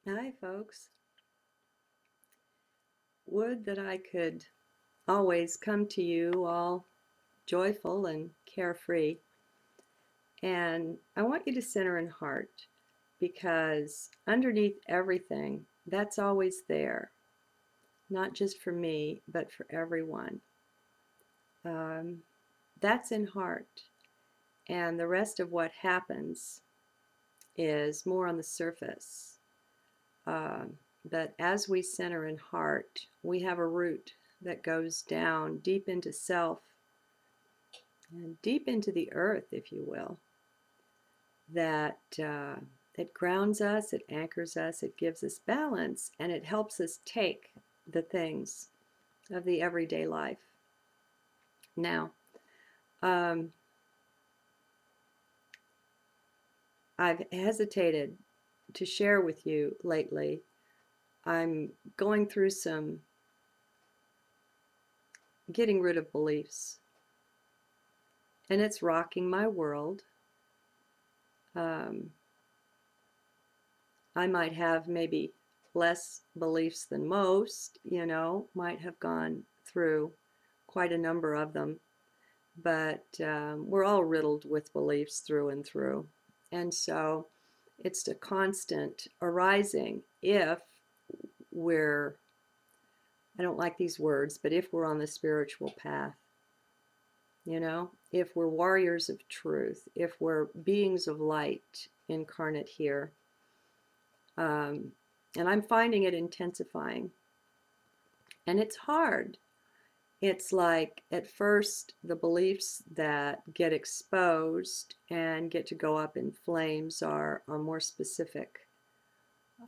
Hi, folks. Would that I could always come to you all joyful and carefree. And I want you to center in heart because underneath everything, that's always there, not just for me, but for everyone. Um, that's in heart. And the rest of what happens is more on the surface. But as we center in heart, we have a root that goes down deep into self and deep into the earth, if you will, that it grounds us, it anchors us, it gives us balance, and it helps us take the things of the everyday life. Now, um, I've hesitated to share with you lately. I'm going through some getting rid of beliefs, and it's rocking my world. Um, I might have maybe less beliefs than most, might have gone through quite a number of them, but we're all riddled with beliefs through and through. And so it's a constant arising if we're, I don't like these words, but if we're on the spiritual path, if we're warriors of truth, if we're beings of light incarnate here. And I'm finding it intensifying. And it's hard. It's like at first the beliefs that get exposed and get to go up in flames are more specific.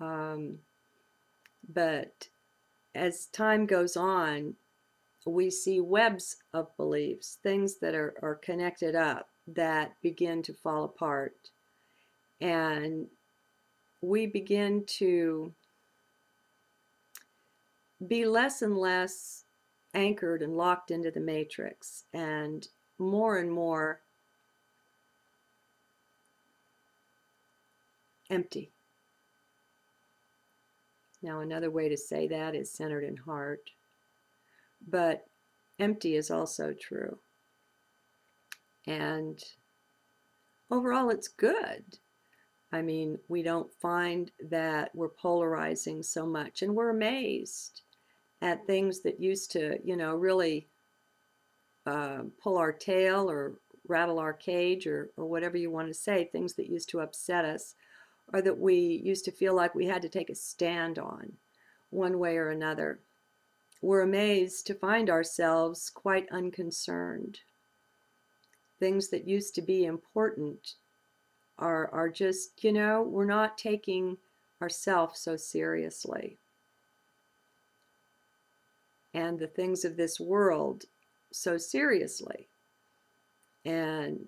Um, but as time goes on, we see webs of beliefs, things that are connected up that begin to fall apart. And we begin to be less and less anchored and locked into the matrix and more empty. Now, another way to say that is centered in heart, but empty is also true. And overall, it's good. I mean, we don't find that we're polarizing so much, and we're amazed at things that used to, really pull our tail or rattle our cage or whatever you want to say, things that used to upset us or that we used to feel like we had to take a stand on one way or another. We're amazed to find ourselves quite unconcerned. Things that used to be important are just, we're not taking ourselves so seriously. And the things of this world so seriously. And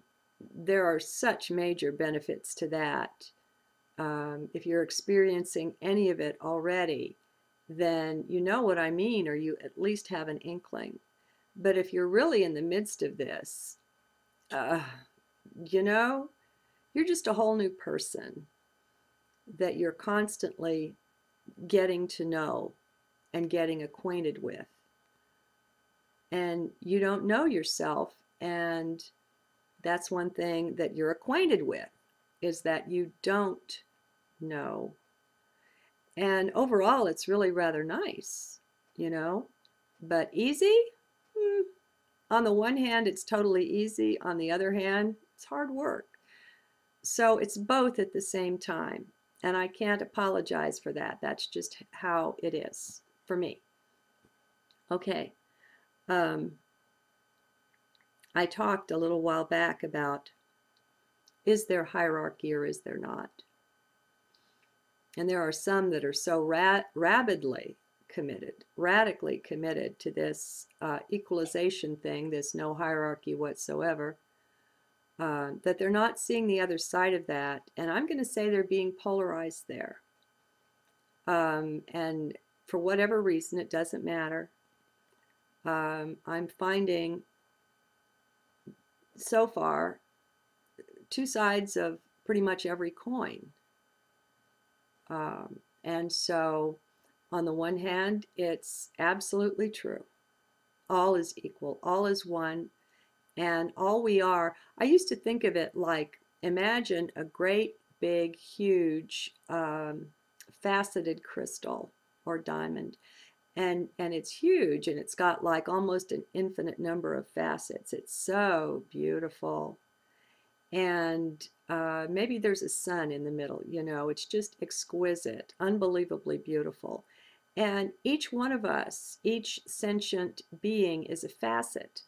there are such major benefits to that. If you're experiencing any of it already, then you know what I mean, or you at least have an inkling. But if you're really in the midst of this, uh, you're just a whole new person that you're constantly getting to know and getting acquainted with. And you don't know yourself, and that's one thing that you're acquainted with, is that you don't know. And overall, it's really rather nice, but easy? On the one hand, it's totally easy. On the other hand, it's hard work. So it's both at the same time. And I can't apologize for that. That's just how it is for me. Okay. I talked a little while back about, is there hierarchy or is there not? And there are some that are so rabidly committed, radically committed to this equalization thing, this no hierarchy whatsoever, that they're not seeing the other side of that. And I'm going to say they're being polarized there. And for whatever reason, it doesn't matter. I'm finding so far two sides of pretty much every coin. And so, on the one hand, it's absolutely true. All is equal, all is one, and all we are. I used to think of it like, imagine a great, big, huge, faceted crystal or diamond. And it's huge, and it's got like almost an infinite number of facets. It's so beautiful. And maybe there's a sun in the middle, you know, it's just exquisite, unbelievably beautiful. And each one of us, each sentient being is a facet.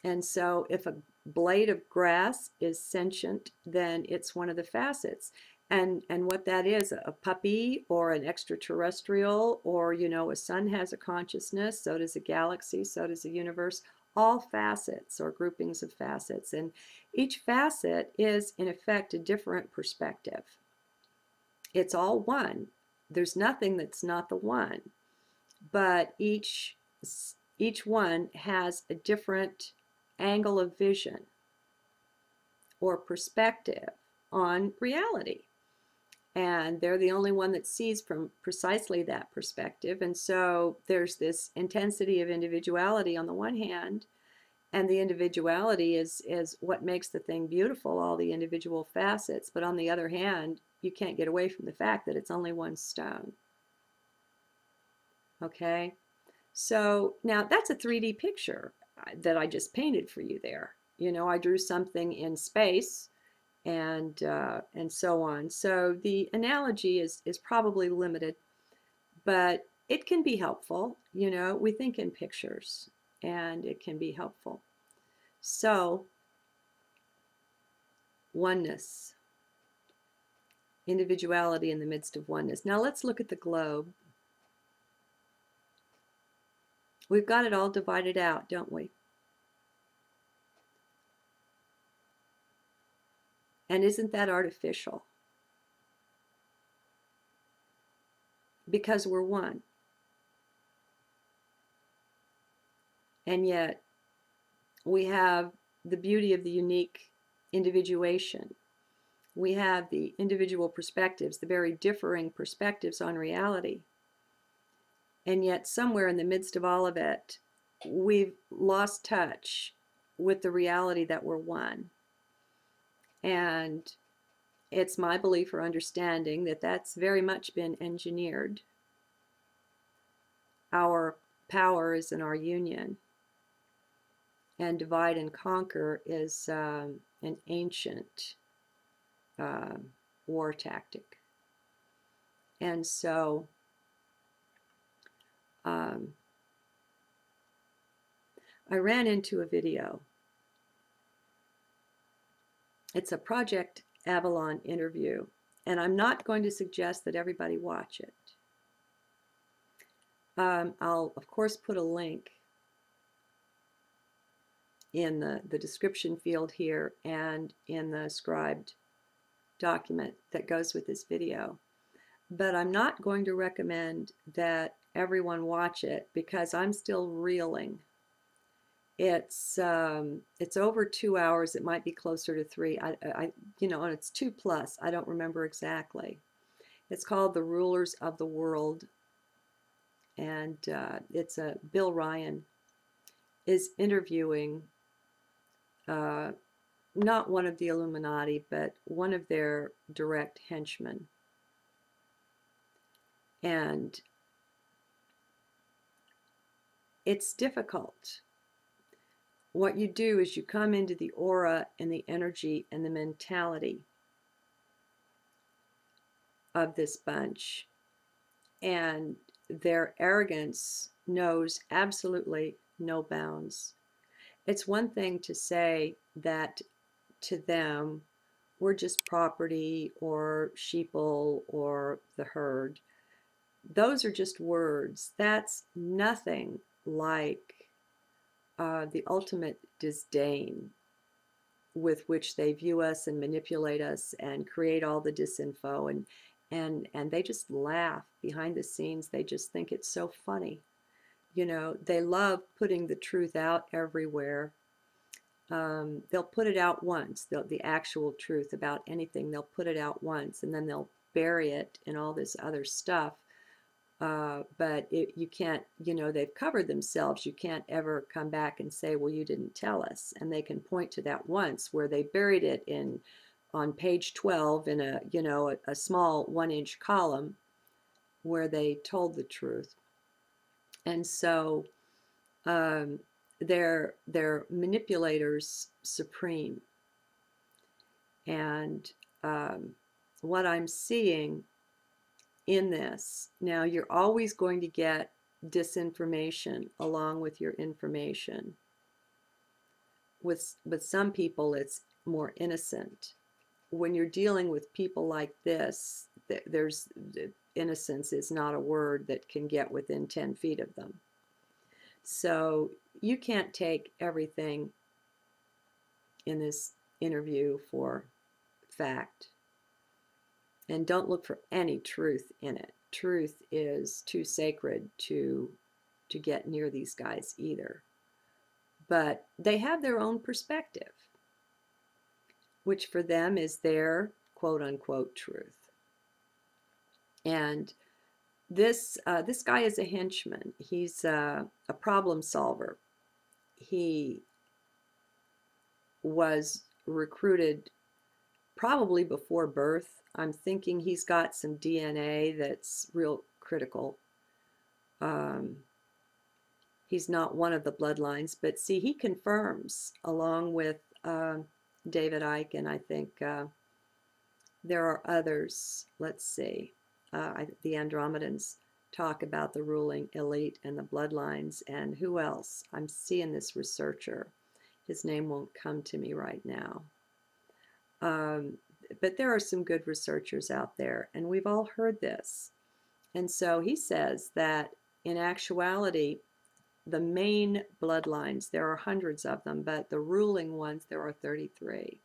And so if a blade of grass is sentient, then it's one of the facets. And what that is, a puppy or an extraterrestrial, or, you know, a sun has a consciousness, so does a galaxy, so does a universe, all facets or groupings of facets. And each facet is, in effect, a different perspective. It's all one. There's nothing that's not the one. But each one has a different angle of vision or perspective on reality. And they're the only one that sees from precisely that perspective. And so there's this intensity of individuality on the one hand, and the individuality is what makes the thing beautiful, all the individual facets. But on the other hand, you can't get away from the fact that it's only one stone. Okay? So now that's a 3D picture that I just painted for you there. You know, I drew something in space and so on. So the analogy is probably limited, but it can be helpful. You know, we think in pictures, and it can be helpful. So, oneness, individuality in the midst of oneness. Now let's look at the globe. We've got it all divided out, don't we? And isn't that artificial? Because we're one. And yet we have the beauty of the unique individuation. We have the individual perspectives, the very differing perspectives on reality. And yet somewhere in the midst of all of it, we've lost touch with the reality that we're one. And it's my belief or understanding that that's very much been engineered. Our power is in our union. And divide and conquer is an ancient war tactic. And so I ran into a video. It's a Project Avalon interview, and I'm not going to suggest that everybody watch it. I'll, of course, put a link in the description field here and in the scribed document that goes with this video. But I'm not going to recommend that everyone watch it because I'm still reeling. It's over 2 hours. It might be closer to 3. You know, and it's 2+. I don't remember exactly. It's called The Rulers of the World, and it's Bill Ryan is interviewing not one of the Illuminati, but one of their direct henchmen. And it's difficult. What you do is you come into the aura and the energy and the mentality of this bunch, and their arrogance knows absolutely no bounds. It's one thing to say that to them we're just property or sheeple or the herd. Those are just words. That's nothing like the ultimate disdain with which they view us and manipulate us and create all the disinfo, and they just laugh behind the scenes. They just think it's so funny. You know, they love putting the truth out everywhere. They'll put it out once, the actual truth about anything. They'll put it out once, and then they'll bury it in all this other stuff. But you can't, they've covered themselves. You can't ever come back and say, well, you didn't tell us. And they can point to that once where they buried it on page 12 in a small 1-inch column where they told the truth. And so they're manipulators supreme. And what I'm seeing in this, now you're always going to get disinformation along with your information. With some people, it's more innocent. When you're dealing with people like this, innocence is not a word that can get within 10 feet of them. So you can't take everything in this interview for fact. And don't look for any truth in it. Truth is too sacred to get near these guys either. But they have their own perspective, which for them is their quote-unquote truth. And this guy is a henchman. He's a problem solver. He was recruited probably before birth. I'm thinking he's got some DNA that's real critical. He's not one of the bloodlines, but see, he confirms, along with David Icke, and I think there are others. Let's see. The Andromedans talk about the ruling elite and the bloodlines, and who else? I'm seeing this researcher. His name won't come to me right now. But there are some good researchers out there, and we've all heard this. And so he says that in actuality, the main bloodlines, there are hundreds of them, but the ruling ones, there are 33.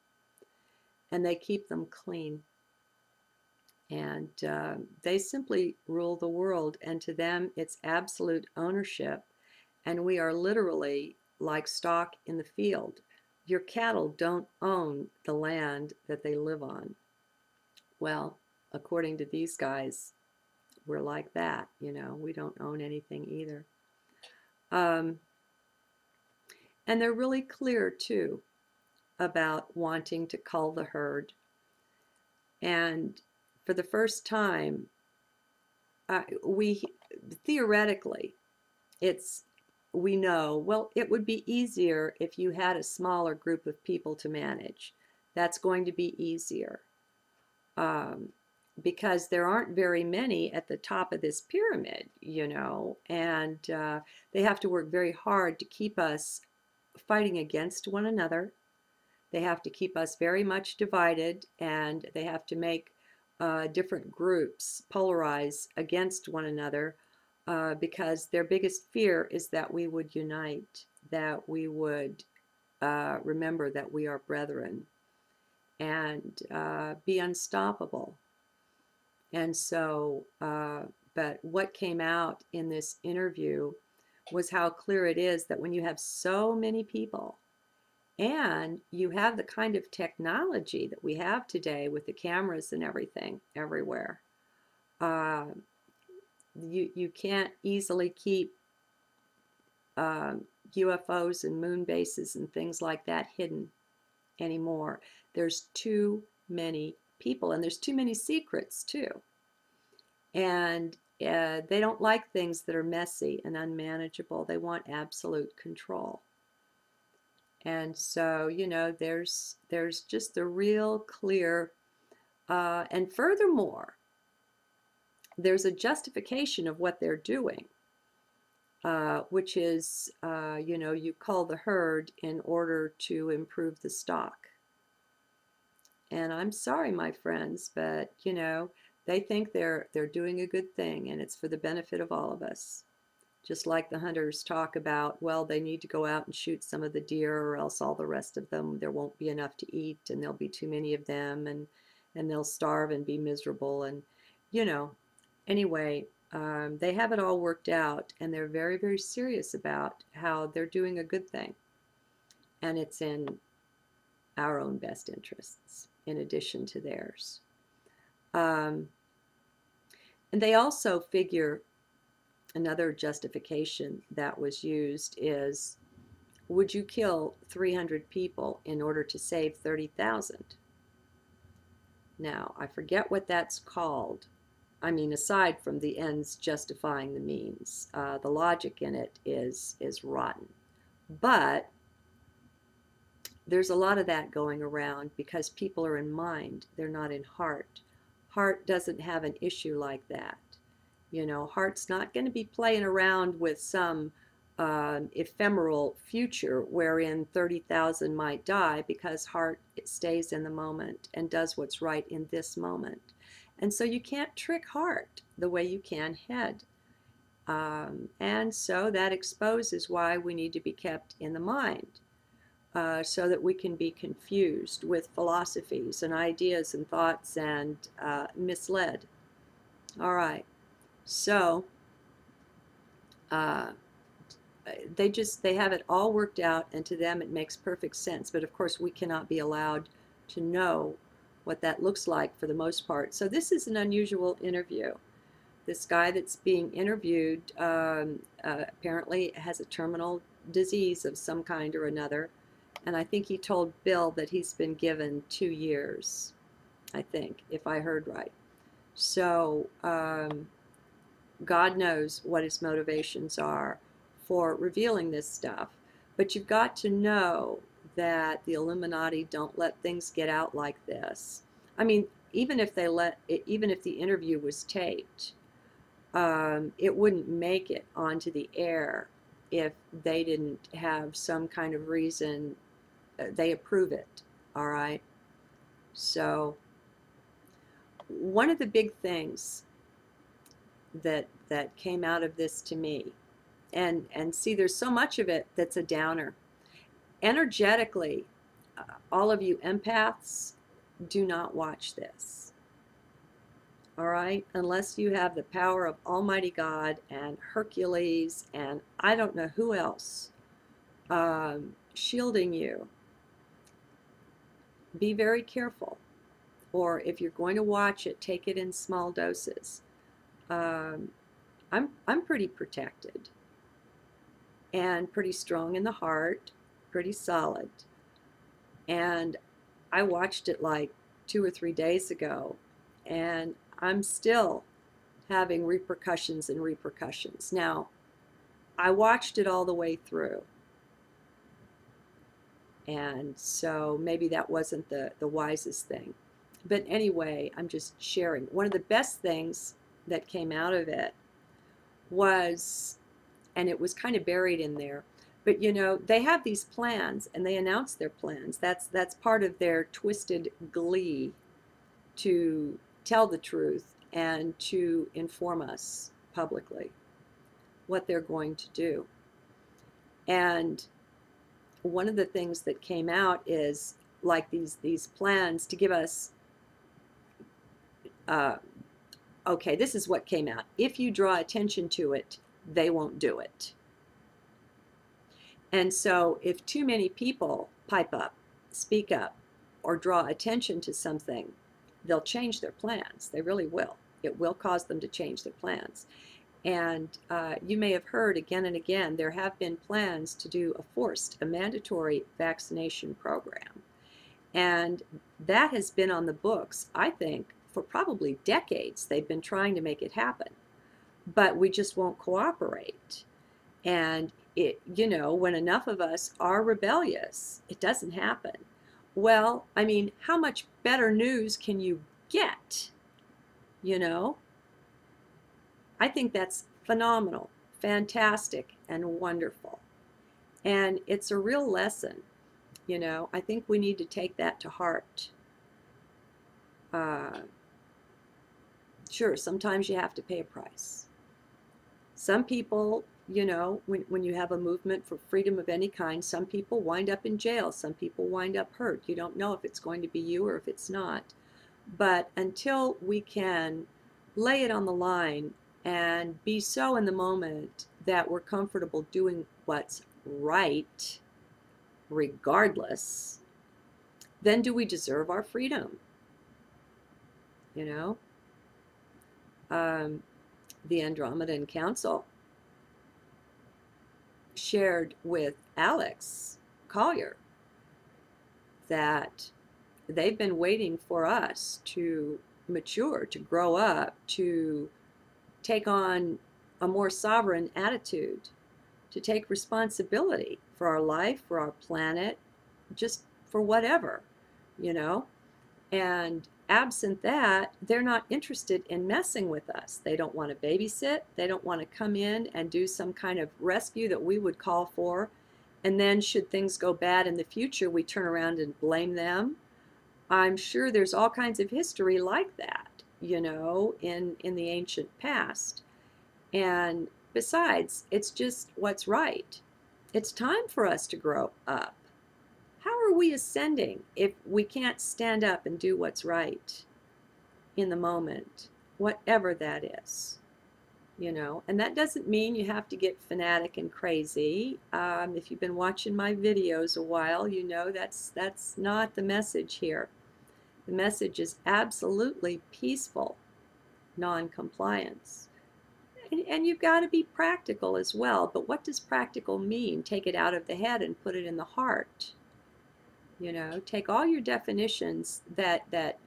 And they keep them clean. And they simply rule the world. And to them, it's absolute ownership. And we are literally like stock in the field. Your cattle don't own the land that they live on. Well, according to these guys, we're like that. We don't own anything either. And they're really clear, too, about wanting to cull the herd. And for the first time, theoretically, we know, well, it would be easier if you had a smaller group of people to manage. That's going to be easier. Because there aren't very many at the top of this pyramid, and they have to work very hard to keep us fighting against one another. They have to keep us very much divided, and they have to make different groups polarize against one another because their biggest fear is that we would unite, that we would remember that we are brethren, and be unstoppable. And so, but what came out in this interview was how clear it is that when you have so many people and you have the kind of technology that we have today with the cameras and everything everywhere, you can't easily keep UFOs and moon bases and things like that hidden anymore. There's too many people, and there's too many secrets too. And they don't like things that are messy and unmanageable. They want absolute control. And so, there's just the real clear, and furthermore, there's a justification of what they're doing, which is, you cull the herd in order to improve the stock. And I'm sorry, my friends, but, they think they're doing a good thing, and it's for the benefit of all of us. Just like the hunters talk about, well, they need to go out and shoot some of the deer, or else all the rest of them, there won't be enough to eat, and there'll be too many of them, and they'll starve and be miserable. And, anyway, they have it all worked out, and they're very, very serious about how they're doing a good thing. And it's in our own best interests, in addition to theirs. And they also figure another justification that was used is, would you kill 300 people in order to save 30,000? Now, I forget what that's called. I mean, aside from the ends justifying the means, the logic in it is rotten. But there's a lot of that going around because people are in mind, they're not in heart. Heart doesn't have an issue like that. You know, heart's not going to be playing around with some ephemeral future wherein 30,000 might die, because heart, it stays in the moment and does what's right in this moment. And so you can't trick heart the way you can head. And so that exposes why we need to be kept in the mind, so that we can be confused with philosophies and ideas and thoughts and misled. All right. So uh, they have it all worked out, and to them it makes perfect sense. But of course, we cannot be allowed to know what that looks like for the most part. So this is an unusual interview. This guy that's being interviewed apparently has a terminal disease of some kind or another. And I think he told Bill that he's been given 2 years, I think, if I heard right. So God knows what his motivations are for revealing this stuff. But you've got to know that the Illuminati don't let things get out like this. I mean, even if the interview was taped, it wouldn't make it onto the air if they didn't have some kind of reason. They approve it, all right? So one of the big things that came out of this to me, and see, there's so much of it that's a downer. Energetically, all of you empaths, do not watch this. All right? Unless you have the power of Almighty God and Hercules and I don't know who else shielding you, be very careful. Or if you're going to watch it, take it in small doses. I'm pretty protected and pretty strong in the heart, pretty solid. And I watched it like 2 or 3 days ago, and I'm still having repercussions and repercussions. Now, I watched it all the way through, and so maybe that wasn't the wisest thing. But anyway, I'm just sharing. One of the best things that came out of it was, and it was kind of buried in there, but you know, they have these plans and they announce their plans. That's part of their twisted glee, to tell the truth and to inform us publicly what they're going to do. And one of the things that came out is like these plans to give us okay, this is what came out. If you draw attention to it, they won't do it. And so if too many people pipe up, speak up, or draw attention to something, they'll change their plans. They really will. It will cause them to change their plans. And you may have heard again and again, there have been plans to do a mandatory vaccination program. And that has been on the books, I think, for probably decades. They've been trying to make it happen, but we just won't cooperate. And it, you know, when enough of us are rebellious, it doesn't happen. Well, I mean, how much better news can you get? You know, I think that's phenomenal, fantastic, and wonderful. And it's a real lesson. You know, I think we need to take that to heart. Sure, sometimes you have to pay a price. Some people, you know, when you have a movement for freedom of any kind, some people wind up in jail. Some people wind up hurt. You don't know if it's going to be you or if it's not. But until we can lay it on the line and be so in the moment that we're comfortable doing what's right, regardless, then do we deserve our freedom? You know? Um, the Andromedan Council shared with Alex Collier that they've been waiting for us to mature, to grow up, to take on a more sovereign attitude, to take responsibility for our life, for our planet, just for whatever, you know? And absent that, they're not interested in messing with us. They don't want to babysit. They don't want to come in and do some kind of rescue that we would call for. And then, should things go bad in the future, we turn around and blame them. I'm sure there's all kinds of history like that, in the ancient past. And besides, it's just what's right. It's time for us to grow up. How are we ascending if we can't stand up and do what's right in the moment, whatever that is? And that doesn't mean you have to get fanatic and crazy. If you've been watching my videos a while, that's not the message here. The message is absolutely peaceful non-compliance. And you've got to be practical as well. But what does practical mean? Take it out of the head and put it in the heart. Take all your definitions that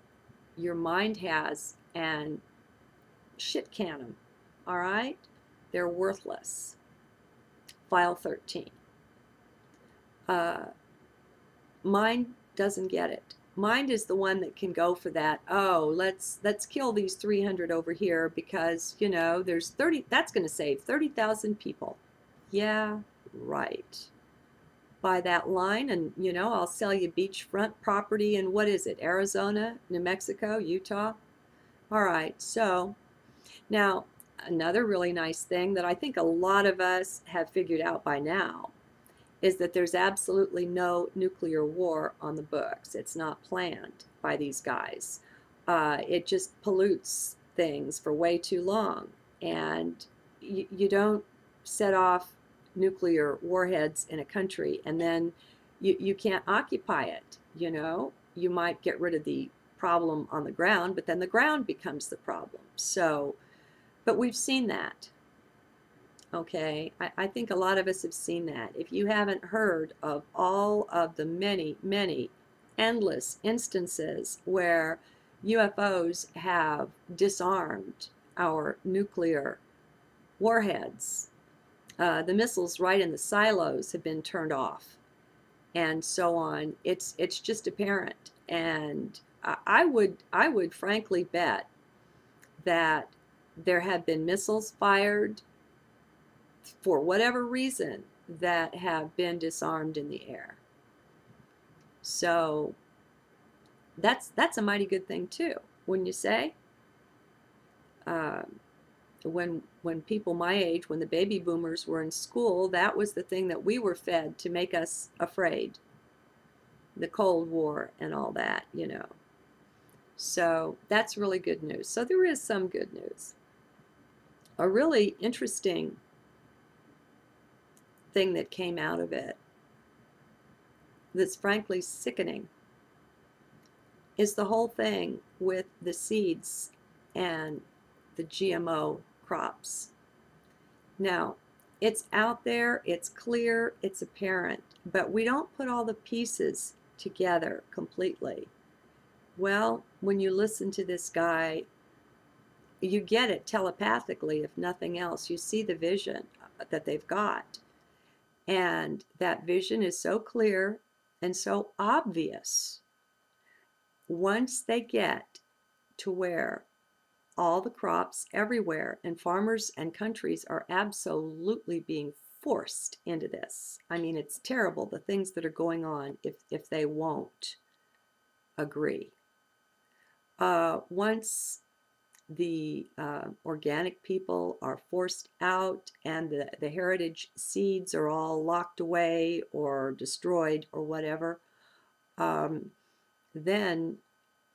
your mind has and shit can them. All right? They're worthless. File 13. Mind doesn't get it. Mind is the one that can go for that. Oh, let's kill these 300 over here because, there's 30, that's going to save 30,000 people. Yeah, right. By that line, and I'll sell you beachfront property in, what is it, Arizona, New Mexico, Utah? All right, so now another really nice thing that I think a lot of us have figured out by now is that there's absolutely no nuclear war on the books. It's not planned by these guys. It just pollutes things for way too long. And you don't set off nuclear warheads in a country and then you can't occupy it. You might get rid of the problem on the ground, but then the ground becomes the problem. So, but we've seen that. Okay, I think a lot of us have seen that. If you haven't heard of all of the many, many endless instances where UFOs have disarmed our nuclear warheads, the missiles right in the silos have been turned off, and so on. It's just apparent, and I would frankly bet that there have been missiles fired for whatever reason that have been disarmed in the air. So that's a mighty good thing too, wouldn't you say? When people my age, when the baby boomers were in school, that was the thing that we were fed to make us afraid. The Cold War and all that, So that's really good news. So there is some good news. A really interesting thing that came out of it that's frankly sickening is the whole thing with the seeds and the GMO crops. Now, it's out there, it's clear, it's apparent, but we don't put all the pieces together completely. Well, when you listen to this guy, you get it telepathically, if nothing else. You see the vision that they've got. And that vision is so clear and so obvious. Once they get to where all the crops everywhere and farmers and countries are absolutely being forced into this. I mean, it's terrible, the things that are going on if they won't agree. Once the organic people are forced out and the heritage seeds are all locked away or destroyed or whatever, then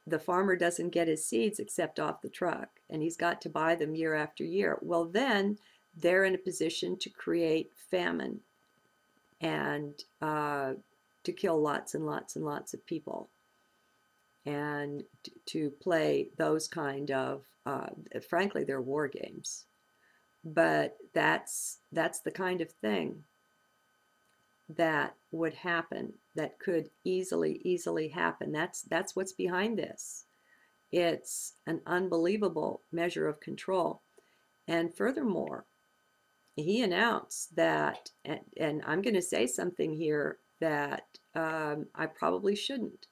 the farmer doesn't get his seeds except off the truck, and he's got to buy them year after year. Well, then they're in a position to create famine and to kill lots and lots and lots of people. and to play those kind of, frankly, they're war games. But that's the kind of thing that would happen, that could easily happen. That's what's behind this. It's an unbelievable measure of control. And furthermore, he announced that, and I'm going to say something here that I probably shouldn't,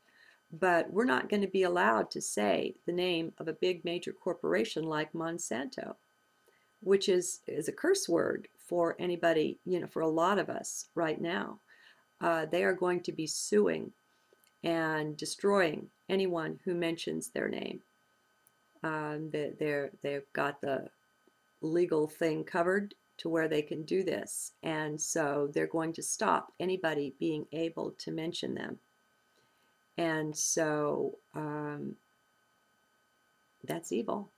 but we're not going to be allowed to say the name of a big major corporation like Monsanto, which is a curse word for anybody, for a lot of us right now. They are going to be suing and destroying anyone who mentions their name. They've got the legal thing covered to where they can do this, and so they're going to stop anybody being able to mention them. And so that's evil,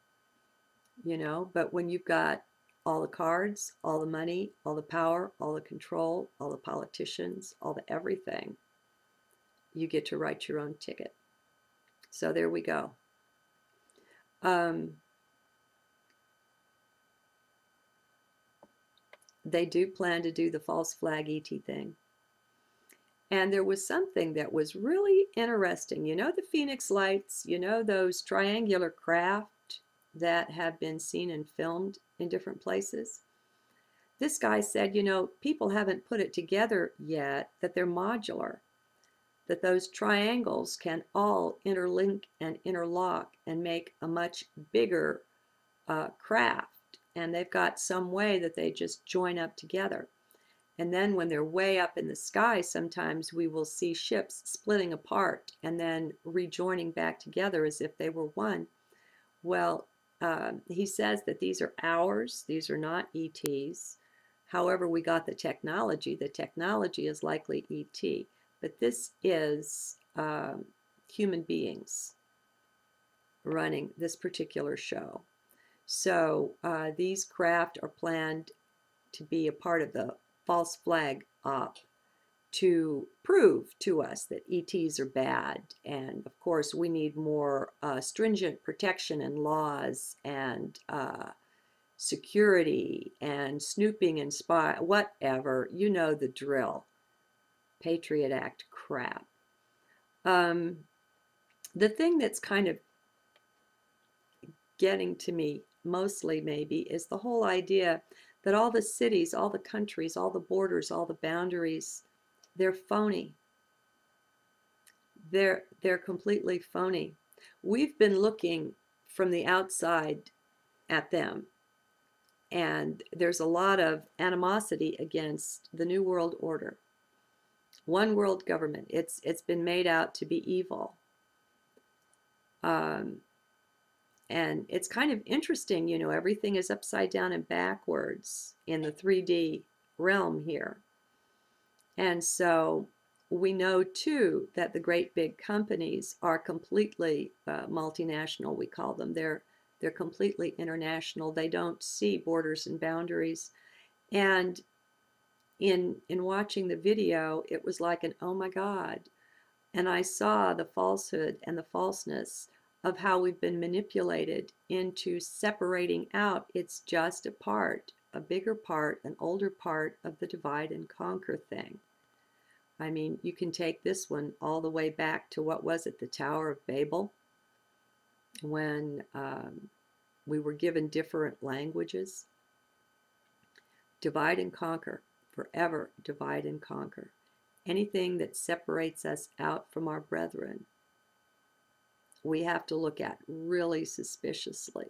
but when you've got all the cards, all the money, all the power, all the control, all the politicians, all the everything, you get to write your own ticket. So there we go. They do plan to do the false flag ET thing. And there was something that was really interesting. The Phoenix Lights, those triangular craft that have been seen and filmed in different places. This guy said, people haven't put it together yet that they're modular, that those triangles can all interlink and interlock and make a much bigger craft. And they've got some way that they just join up together. And then when they're way up in the sky, sometimes we will see ships splitting apart and then rejoining back together as if they were one. Well, he says that these are ours. These are not ETs. However, we got the technology. The technology is likely ET. But this is human beings running this particular show. So these craft are planned to be a part of the false flag op to prove to us that ETs are bad. And of course, we need more stringent protection and laws and security and snooping and spy, whatever. You know the drill. Patriot Act crap. The thing that's kind of getting to me mostly maybe is the whole idea that all the cities, all the countries, all the borders, all the boundaries, they're phony. They're completely phony. We've been looking from the outside at them, and there's a lot of animosity against the New World Order. One world government. It's been made out to be evil. And it's kind of interesting, everything is upside down and backwards in the 3D realm here. And so we know, too, that the great big companies are completely multinational, we call them. They're completely international. They don't see borders and boundaries. And in watching the video, it was like an, oh my God. And I saw the falsehood and the falseness of how we've been manipulated into separating out. It's just a part, a bigger part, an older part of the divide and conquer thing. I mean, you can take this one all the way back to, what was it, the Tower of Babel, when we were given different languages. Divide and conquer, forever divide and conquer. Anything that separates us out from our brethren, we have to look at really suspiciously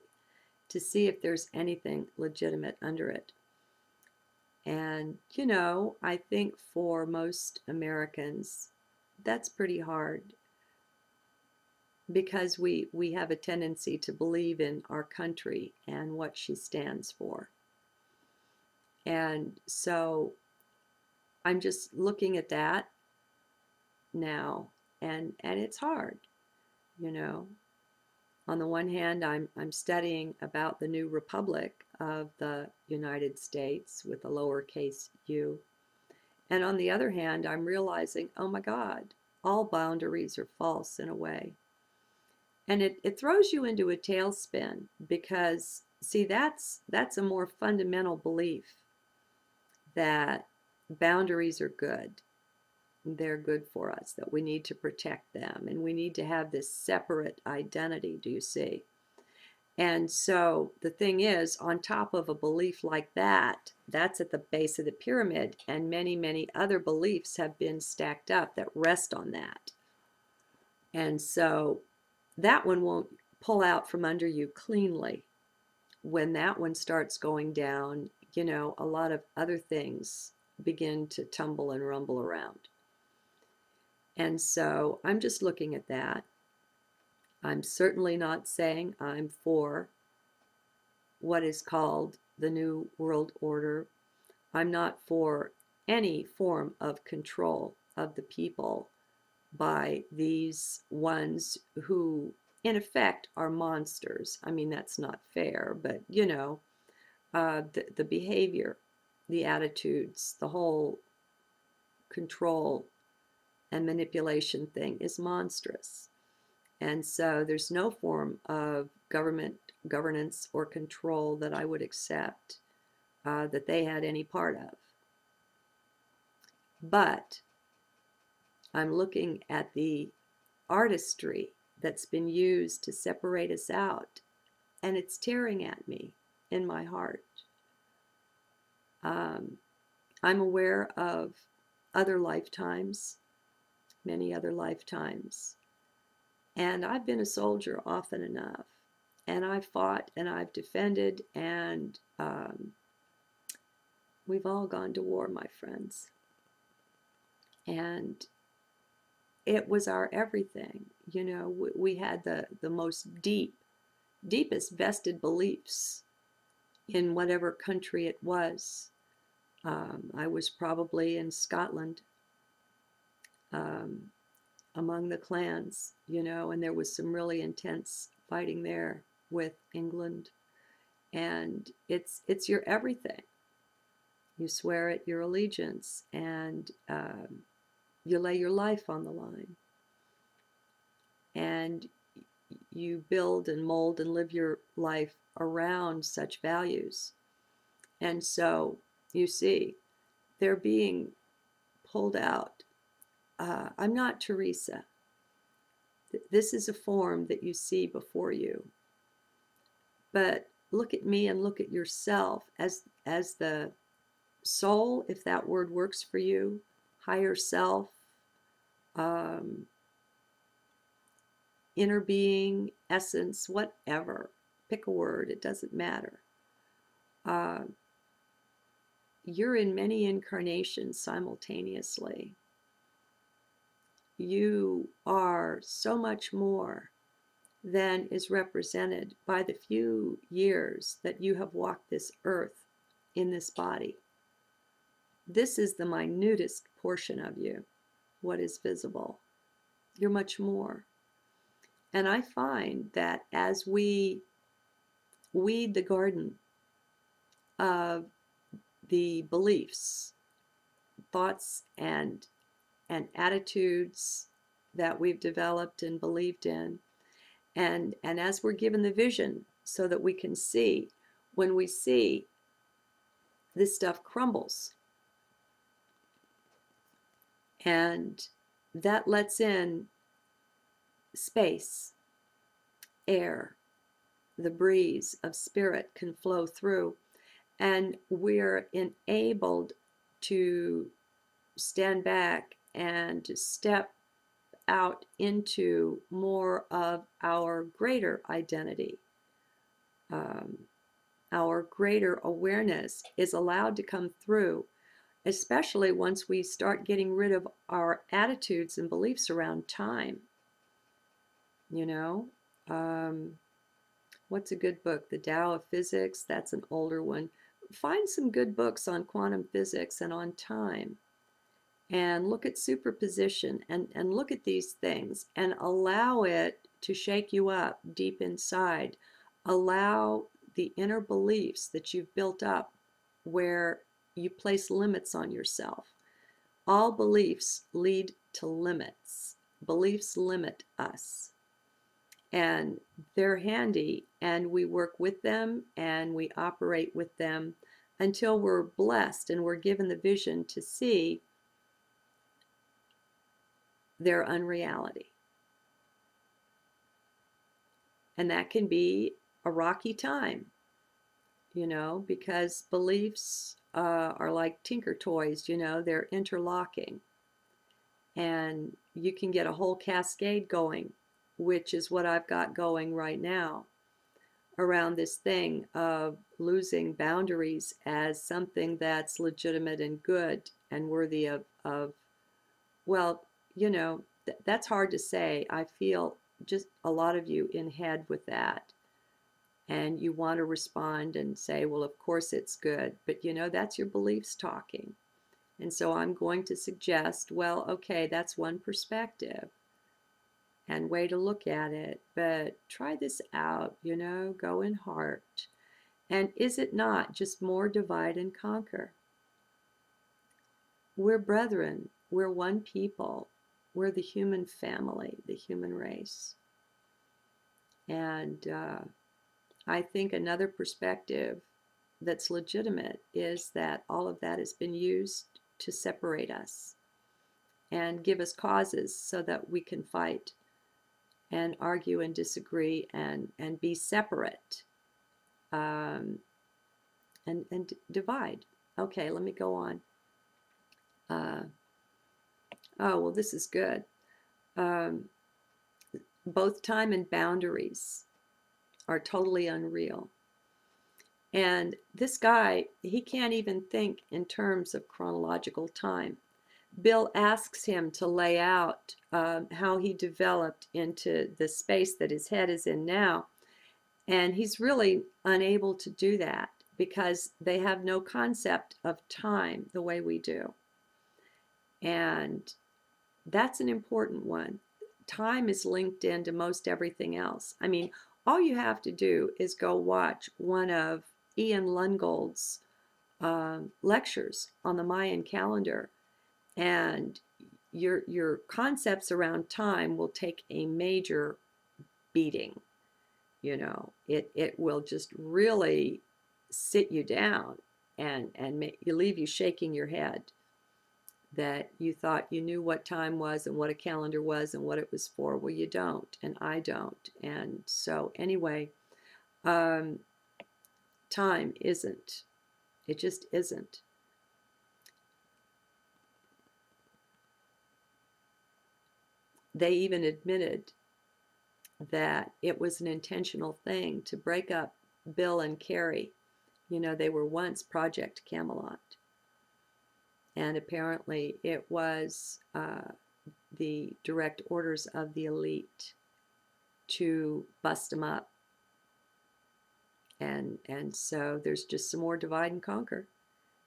to see if there's anything legitimate under it. And, I think for most Americans, that's pretty hard, because we have a tendency to believe in our country and what she stands for. And so I'm just looking at that now, and it's hard. On the one hand, I'm studying about the new republic of the United States with a lowercase u. And on the other hand, I'm realizing, oh my God, all boundaries are false in a way. And it throws you into a tailspin because, see, that's a more fundamental belief that boundaries are good. They're good for us, that we need to protect them, and we need to have this separate identity, do you see? And so the thing is, on top of a belief like that, that's at the base of the pyramid, and many, many other beliefs have been stacked up that rest on that. And so that one won't pull out from under you cleanly. When that one starts going down, you know, a lot of other things begin to tumble and rumble around. And so I'm just looking at that. I'm certainly not saying I'm for what is called the New World Order. I'm not for any form of control of the people by these ones who, in effect, are monsters. I mean, that's not fair, but you know, the behavior, the attitudes, the whole control and manipulation thing is monstrous. And so there's no form of government governance or control that I would accept that they had any part of. But I'm looking at the artistry that's been used to separate us out, and it's tearing at me in my heart. I'm aware of other lifetimes, many other lifetimes, and I've been a soldier often enough, and I've fought and I've defended, and we've all gone to war, my friends. And it was our everything. You know, we had the most deepest vested beliefs in whatever country it was. I was probably in Scotland among the clans, you know, and there was some really intense fighting there with England. And it's your everything. You swear it your allegiance, and you lay your life on the line. And you build and mold and live your life around such values. And so, you see, they're being pulled out. I'm not Teresa. This is a form that you see before you. But look at me and look at yourself as the soul, if that word works for you, higher self, inner being, essence, whatever. Pick a word, it doesn't matter. You're in many incarnations simultaneously. You are so much more than is represented by the few years that you have walked this earth in this body. This is the minutest portion of you, what is visible. You're much more. And I find that as we weed the garden of the beliefs, thoughts, and attitudes that we've developed and believed in, and as we're given the vision so that we can see, when we see this stuff crumbles, and that lets in space, air, the breeze of spirit can flow through, and we're enabled to stand back and to step out into more of our greater identity. Our greater awareness is allowed to come through, especially once we start getting rid of our attitudes and beliefs around time. You know, what's a good book? The Tao of Physics, that's an older one. Find some good books on quantum physics and on time, and look at superposition, and look at these things and allow it to shake you up deep inside. Allow the inner beliefs that you've built up where you place limits on yourself. All beliefs lead to limits. Beliefs limit us. and they're handy, and we work with them and we operate with them until we're blessed and we're given the vision to see their unreality. And that can be a rocky time, because beliefs are like tinker toys, they're interlocking. And you can get a whole cascade going, which is what I've got going right now around this thing of losing boundaries as something that's legitimate and good and worthy of well, that's hard to say. I feel just a lot of you in head with that. And you want to respond and say, well, of course it's good. But that's your beliefs talking. And so I'm going to suggest, well, okay, that's one perspective and way to look at it. But try this out, go in heart. And is it not just more divide and conquer? We're brethren. We're one people. We're the human family, the human race. And I think another perspective that's legitimate is that all of that has been used to separate us and give us causes so that we can fight and argue and disagree and be separate and divide. Okay, let me go on. Oh, well, this is good. Both time and boundaries are totally unreal. And this guy, he can't even think in terms of chronological time. Bill asks him to lay out how he developed into the space that his head is in now. And he's really unable to do that because they have no concept of time the way we do. And that's an important one. Time is linked into most everything else. I mean, all you have to do is go watch one of Ian Lungold's lectures on the Mayan calendar, and your concepts around time will take a major beating. It will just really sit you down and leave you shaking your head that you thought you knew what time was and what a calendar was and what it was for. Well, you don't, and I don't. And so anyway, time isn't. It just isn't. They even admitted that it was an intentional thing to break up Bill and Carrie. They were once Project Camelot. And apparently it was the direct orders of the elite to bust them up. And so there's just some more divide and conquer.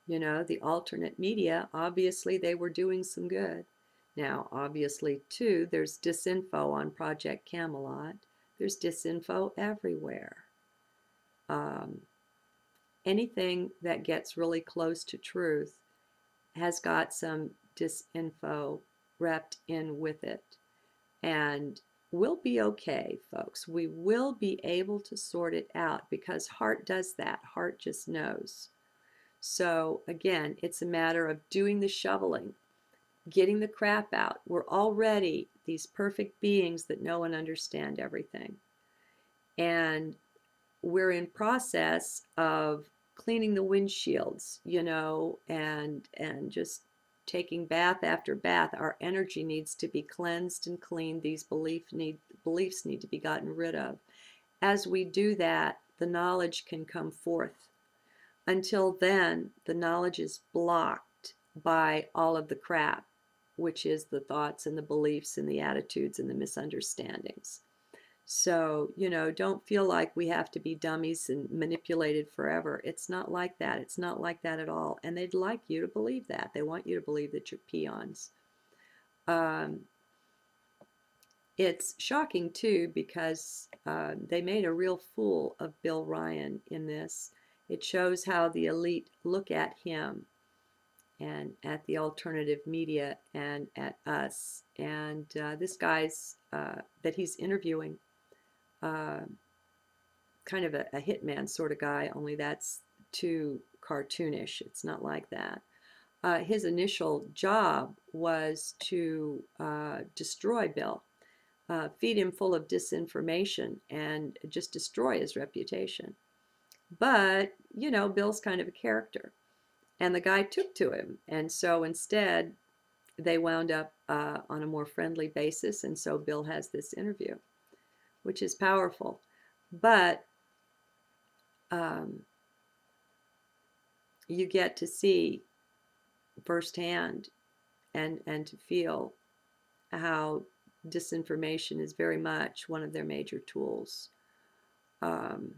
The alternate media, obviously they were doing some good. Now, obviously, too, there's disinfo on Project Camelot. There's disinfo everywhere. Anything that gets really close to truth has got some disinfo wrapped in with it. And we'll be okay, folks. We will be able to sort it out because heart does that. Heart just knows. So again, it's a matter of doing the shoveling, getting the crap out. We're already these perfect beings that know and understand everything. And we're in process of cleaning the windshields, and just taking bath after bath. Our energy needs to be cleansed and cleaned. These beliefs need to be gotten rid of. As we do that, the knowledge can come forth. Until then, the knowledge is blocked by all of the crap, which is the thoughts and the beliefs and the attitudes and the misunderstandings. So, don't feel like we have to be dummies and manipulated forever. It's not like that. It's not like that at all. And they'd like you to believe that. They want you to believe that you're peons. It's shocking, too, because they made a real fool of Bill Ryan in this. It shows how the elite look at him and at the alternative media and at us. And this guy's that he's interviewing, uh, kind of a hitman sort of guy, only that's too cartoonish. It's not like that. His initial job was to destroy Bill, feed him full of disinformation, and just destroy his reputation. But, you know, Bill's kind of a character. And the guy took to him. And so instead, they wound up on a more friendly basis. And so Bill has this interview, which is powerful. But um, you get to see firsthand and to feel how disinformation is very much one of their major tools. Um,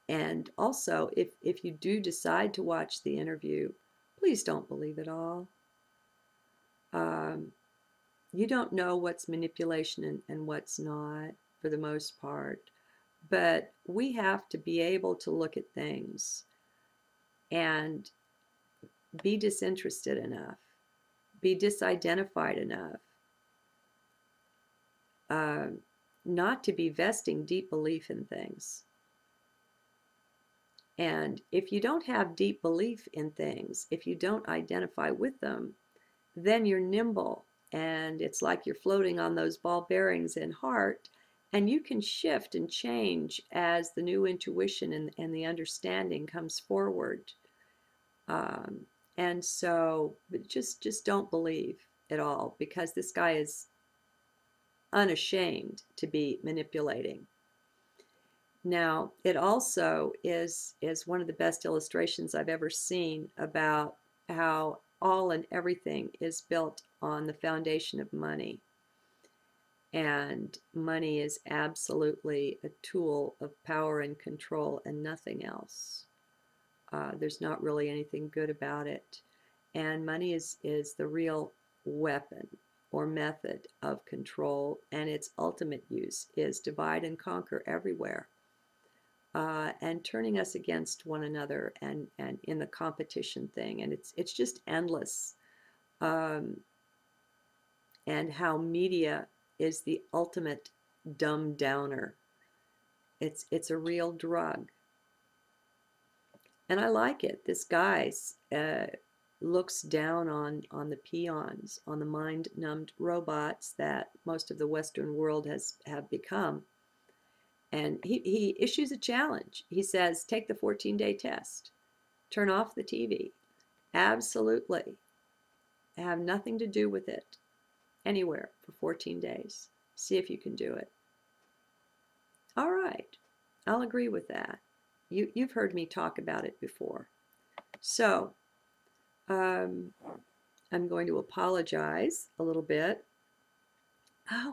and also, if you do decide to watch the interview, please don't believe it all. You don't know what's manipulation and what's not for the most part, but we have to be able to look at things and be disinterested enough, be disidentified enough, uh, not to be vesting deep belief in things. And if you don't have deep belief in things, if you don't identify with them, then you're nimble. And it's like you're floating on those ball bearings in heart, and you can shift and change as the new intuition and the understanding comes forward. And so just don't believe at all, because this guy is unashamed to be manipulating. Now, it also is one of the best illustrations I've ever seen about how all and everything is built on the foundation of money. And money is absolutely a tool of power and control and nothing else. There's not really anything good about it. And money is the real weapon or method of control, and its ultimate use is divide and conquer everywhere. And turning us against one another and in the competition thing. And it's just endless. And how media is the ultimate dumb downer. It's a real drug. And I like it. This guy looks down on the peons, on the mind-numbed robots that most of the Western world have become. And he issues a challenge. He says, take the 14-day test. Turn off the TV. Absolutely. Have nothing to do with it anywhere for 14 days. See if you can do it. All right. I'll agree with that. You've heard me talk about it before. So I'm going to apologize a little bit.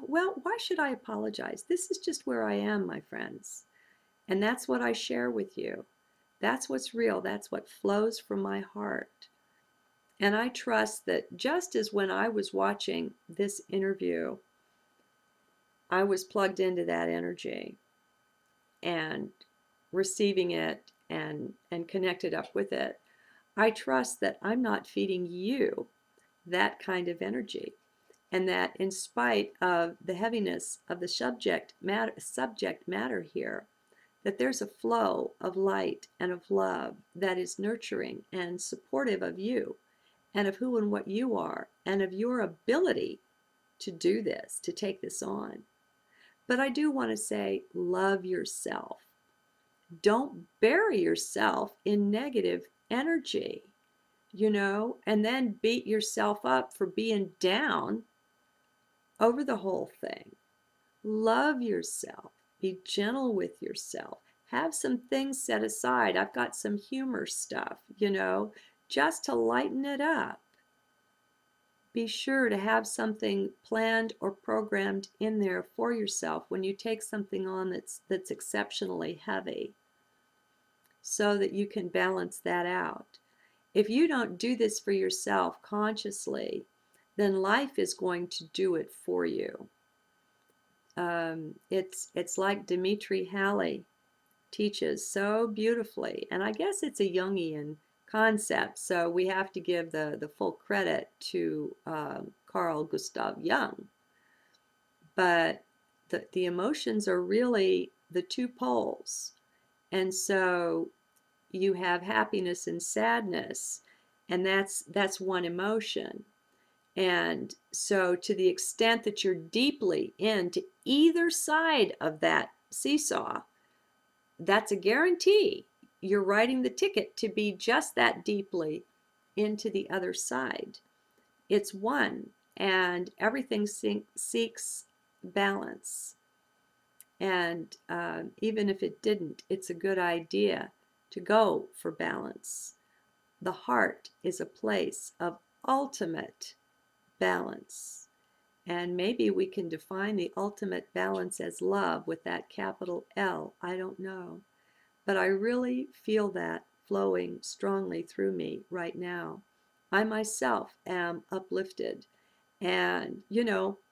Well, why should I apologize? This is just where I am, my friends. And that's what I share with you. That's what's real. That's what flows from my heart. And I trust that just as when I was watching this interview, I was plugged into that energy and receiving it and connected up with it, I trust that I'm not feeding you that kind of energy. And that in spite of the heaviness of the subject matter here, that there's a flow of light and of love that is nurturing and supportive of you and of who and what you are and of your ability to do this, to take this on. But I do want to say, love yourself. Don't bury yourself in negative energy, and then beat yourself up for being down over the whole thing. Love yourself. Be gentle with yourself. Have some things set aside. I've got some humor stuff, just to lighten it up. Be sure to have something planned or programmed in there for yourself when you take something on that's exceptionally heavy, so that you can balance that out. If you don't do this for yourself consciously, then life is going to do it for you. It's like Dimitri Halley teaches so beautifully, and I guess it's a Jungian concept, so we have to give the full credit to Carl Gustav Jung. but the emotions are really the two poles. And so you have happiness and sadness, and that's one emotion. And so to the extent that you're deeply into either side of that seesaw, that's a guarantee. You're writing the ticket to be just that deeply into the other side. It's one, and everything seeks balance. And even if it didn't, it's a good idea to go for balance. The heart is a place of ultimate balance. And maybe we can define the ultimate balance as love with that capital L. I don't know. But I really feel that flowing strongly through me right now. I myself am uplifted. And,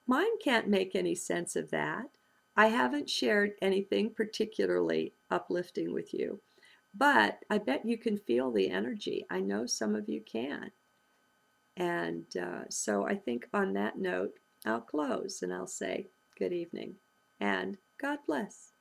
mine can't make any sense of that. I haven't shared anything particularly uplifting with you, but I bet you can feel the energy. I know some of you can. And so I think on that note, I'll close and I'll say good evening and God bless.